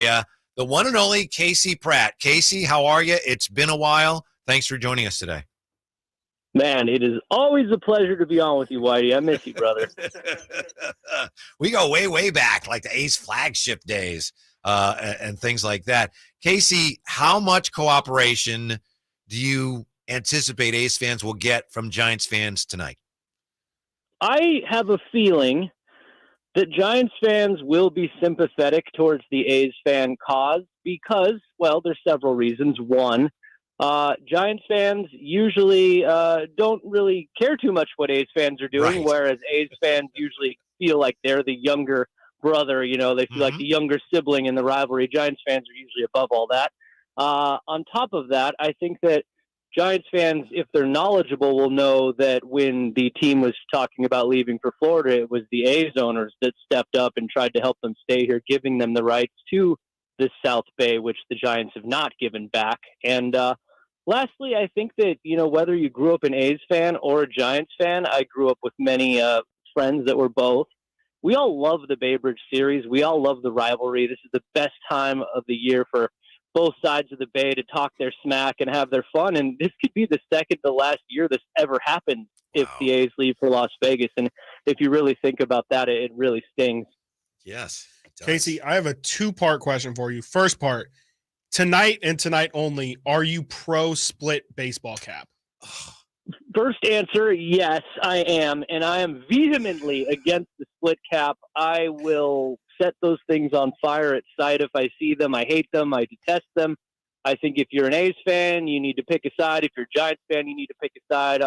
Yeah, the one and only Casey Pratt. Casey, how are you? It's been a while. Thanks for joining us today. Man, it is always a pleasure to be on with you, Whitey. I miss you, brother. We go way, way back, like the A's flagship days and things like that. Casey, how much cooperation do you anticipate A's fans will get from Giants fans tonight? I have a feeling that Giants fans will be sympathetic towards the A's fan cause because, well, there's several reasons. One, Giants fans usually don't really care too much what A's fans are doing, Right. whereas A's fans usually feel like they're the younger brother. They feel like the younger sibling in the rivalry. Giants fans are usually above all that. On top of that, I think that Giants fans, if they're knowledgeable, will know that when the team was talking about leaving for Florida, it was the A's owners that stepped up and tried to help them stay here, giving them the rights to the South Bay, which the Giants have not given back. And lastly, I think that, whether you grew up an A's fan or a Giants fan, I grew up with many friends that were both. We all love the Bay Bridge series. We all love the rivalry. This is the best time of the year for both sides of the Bay to talk their smack and have their fun. And this could be the second to last year this ever happened if the A's leave for Las Vegas. And if you really think about that, it really stings. Yes. Casey, I have a two-part question for you. First part, tonight and tonight only, are you pro split baseball cap? First answer, yes, I am. And I am vehemently against the split cap. I will set those things on fire at sight if I see them. I hate them. I detest them. I think if you're an A's fan, you need to pick a side. If you're a Giants fan, you need to pick a side.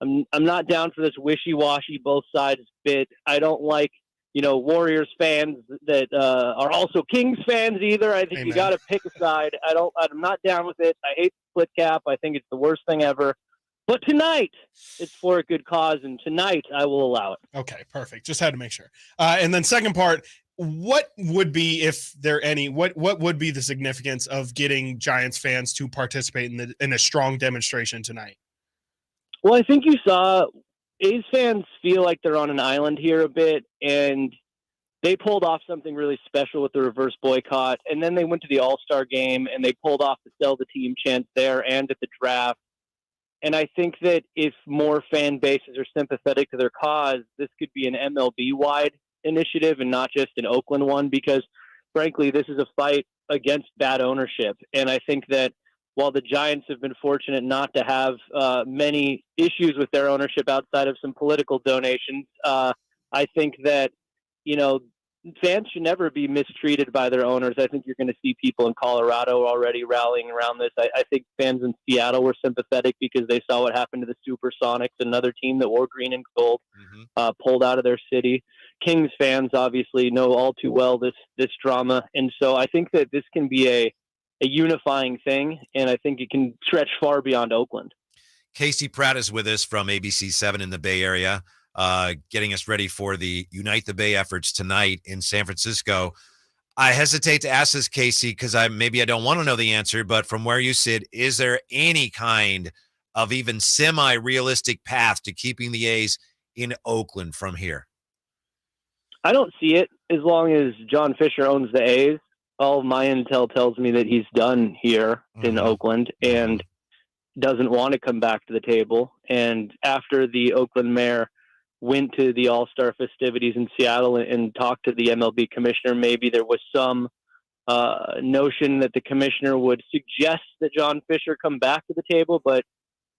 I'm not down for this wishy-washy both sides bit. I don't like Warriors fans that are also Kings fans either. I think Amen. You got to pick a side. I'm not down with it. I hate the split cap. I think it's the worst thing ever. But tonight, it's for a good cause, and tonight I will allow it. Okay, perfect. Just had to make sure. And then second part, what would be, if there any, what would be the significance of getting Giants fans to participate in a strong demonstration tonight? Well, I think you saw A's fans feel like they're on an island here a bit, and they pulled off something really special with the reverse boycott, and then they went to the All-Star game, and they pulled off the sell the team chant there and at the draft. And I think that if more fan bases are sympathetic to their cause, this could be an MLB-wide initiative and not just an Oakland one, because, frankly, this is a fight against bad ownership. And I think that while the Giants have been fortunate not to have many issues with their ownership outside of some political donations, I think that, fans should never be mistreated by their owners. I think you're going to see people in Colorado already rallying around this. I think fans in Seattle were sympathetic because they saw what happened to the Supersonics, another team that wore green and gold, pulled out of their city. Kings fans obviously know all too well this drama. And so I think that this can be a unifying thing, and I think it can stretch far beyond Oakland. Casey Pratt is with us from ABC7 in the Bay Area. Getting us ready for the Unite the Bay efforts tonight in San Francisco. I hesitate to ask this, Casey, because maybe I don't want to know the answer, but from where you sit, is there any kind of even semi-realistic path to keeping the A's in Oakland from here? I don't see it as long as John Fisher owns the A's. All of my intel tells me that he's done here in Oakland and doesn't want to come back to the table. And after the Oakland mayor went to the All-Star festivities in Seattle and talked to the MLB commissioner, maybe there was some notion that the commissioner would suggest that John Fisher come back to the table. But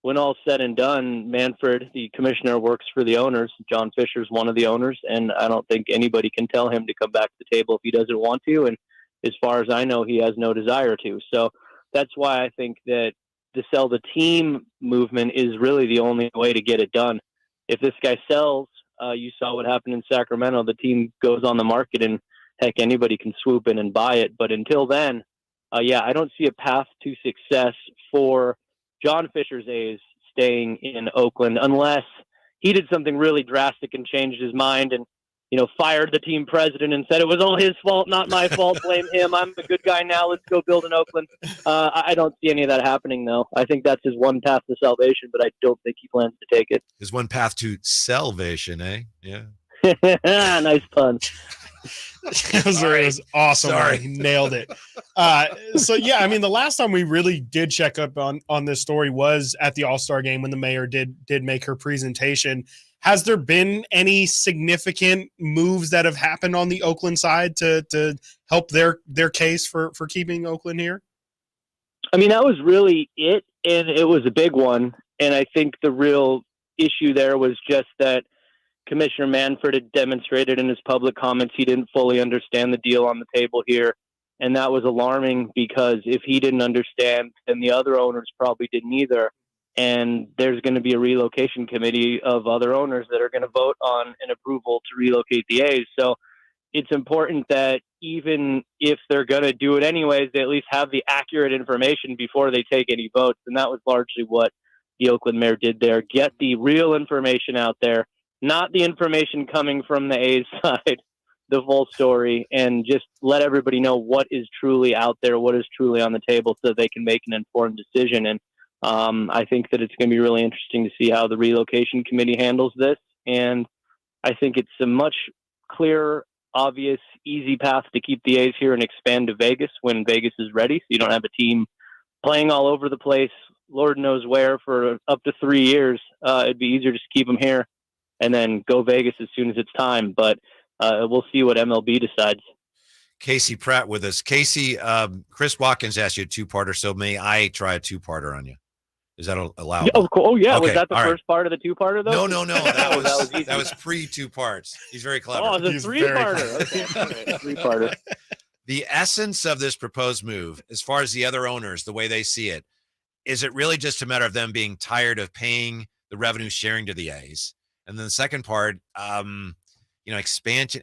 when all's said and done, Manfred, the commissioner, works for the owners. John Fisher's one of the owners, and I don't think anybody can tell him to come back to the table if he doesn't want to. And as far as I know, he has no desire to. So that's why I think that the sell the team movement is really the only way to get it done. If this guy sells, you saw what happened in Sacramento. The team goes on the market, and heck, anybody can swoop in and buy it. But until then, I don't see a path to success for John Fisher's A's staying in Oakland unless he did something really drastic and changed his mind and fired the team president and said it was all his fault, not my fault. Blame him. I'm the good guy now. Let's go build in Oakland. I don't see any of that happening, though. I think that's his one path to salvation, but I don't think he plans to take it. His one path to salvation, eh? Yeah. Nice pun. It was awesome. Sorry. He nailed it. So yeah, I mean, the last time we really did check up on this story was at the All-Star game when the mayor did make her presentation. Has there been any significant moves that have happened on the Oakland side to help their case for keeping Oakland here? I mean, that was really it, and it was a big one. And I think the real issue there was just that Commissioner Manfred had demonstrated in his public comments he didn't fully understand the deal on the table here. And that was alarming because if he didn't understand, then the other owners probably didn't either. And there's going to be a relocation committee of other owners that are going to vote on an approval to relocate the A's. So it's important that even if they're going to do it anyways, they at least have the accurate information before they take any votes. And that was largely what the Oakland mayor did there. Get the real information out there, not the information coming from the A's side, the full story, and just let everybody know what is truly out there, what is truly on the table so they can make an informed decision. And I think that it's going to be really interesting to see how the relocation committee handles this. And I think it's a much clearer, obvious, easy path to keep the A's here and expand to Vegas when Vegas is ready. So you don't have a team playing all over the place, Lord knows where, for up to 3 years. It'd be easier just to keep them here and then go Vegas as soon as it's time. But we'll see what MLB decides. Casey Pratt with us. Casey, Chris Watkins asked you a two-parter, so may I try a two-parter on you? Is that allowed? Yeah, oh, yeah. Okay, Was that the all right. first part of the two-parter, though? No. That was pre-2 parts. He's very clever. Oh, the He's three-parter. Okay. All right, three-parter. The essence of this proposed move, as far as the other owners, the way they see it, is it really just a matter of them being tired of paying the revenue sharing to the A's? And then the second part, expansion.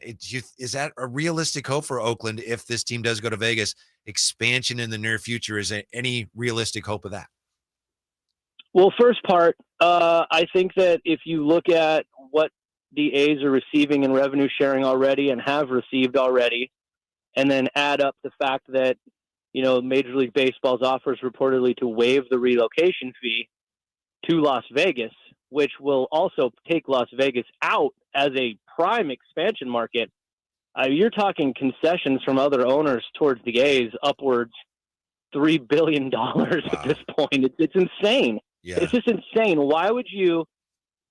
Is that a realistic hope for Oakland if this team does go to Vegas? Expansion in the near future, is there any realistic hope of that? Well, first part, I think that if you look at what the A's are receiving in revenue sharing already and have received already, and then add up the fact that, Major League Baseball's offers reportedly to waive the relocation fee to Las Vegas, which will also take Las Vegas out as a prime expansion market. You're talking concessions from other owners towards the A's upwards $3 billion at this point. It's insane. Yeah. It's just insane. Why would you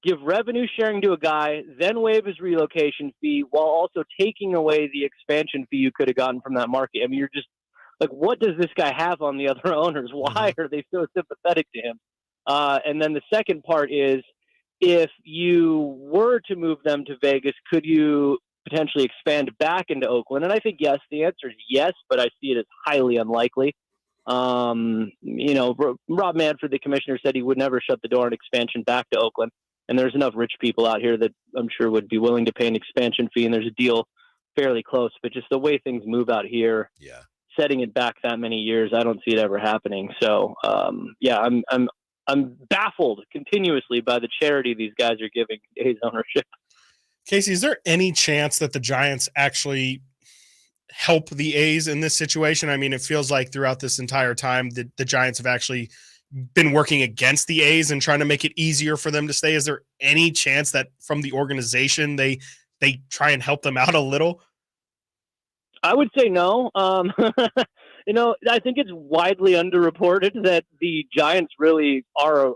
give revenue sharing to a guy, then waive his relocation fee while also taking away the expansion fee you could have gotten from that market? I mean, you're just like, what does this guy have on the other owners? Why are they so sympathetic to him? And then the second part is, if you were to move them to Vegas, could you potentially expand back into Oakland? And I think yes. The answer is yes, but I see it as highly unlikely. Rob Manfred, the commissioner, said he would never shut the door on expansion back to Oakland. And there's enough rich people out here that I'm sure would be willing to pay an expansion fee. And there's a deal fairly close, but just the way things move out here, setting it back that many years, I don't see it ever happening. So, I'm baffled continuously by the charity these guys are giving A's ownership. Casey, is there any chance that the Giants actually help the A's in this situation? I mean, it feels like throughout this entire time that the Giants have actually been working against the A's and trying to make it easier for them to stay. Is there any chance that from the organization they try and help them out a little? I would say no. I think it's widely underreported that the Giants really are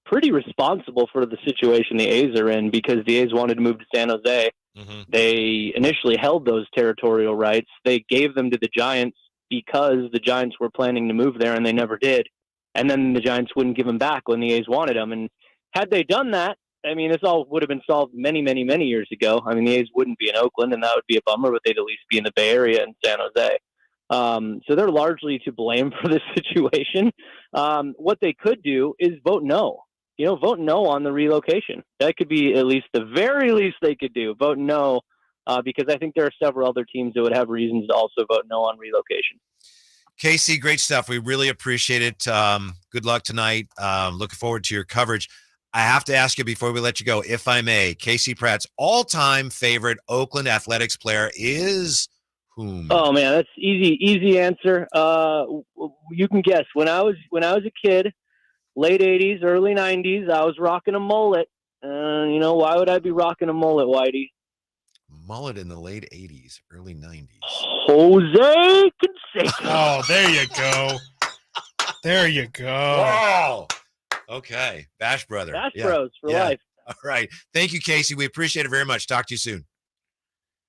pretty responsible for the situation the A's are in, because the A's wanted to move to San Jose. Mm-hmm. They initially held those territorial rights. They gave them to the Giants because the Giants were planning to move there, and they never did. And then the Giants wouldn't give them back when the A's wanted them. And had they done that, I mean, this all would have been solved many, many, many years ago. I mean, the A's wouldn't be in Oakland, and that would be a bummer, but they'd at least be in the Bay Area and San Jose. So they're largely to blame for this situation. What they could do is vote no. Vote no on the relocation. That could be at least the very least they could do. Vote no, because I think there are several other teams that would have reasons to also vote no on relocation. Casey, great stuff. We really appreciate it. Good luck tonight. Looking forward to your coverage. I have to ask you before we let you go, if I may, Casey Pratt's all-time favorite Oakland Athletics player is whom? Oh man, that's easy answer. You can guess. When I was a kid, late 80s, early 90s, I was rocking a mullet. Why would I be rocking a mullet, Whitey? mullet in the late 80s, early 90s. Jose Canseco. Oh, there you go. There you go. Wow. Okay. Bash Brother. Bash Yeah. Bros for Yeah. life. All right. Thank you, Casey. We appreciate it very much. Talk to you soon.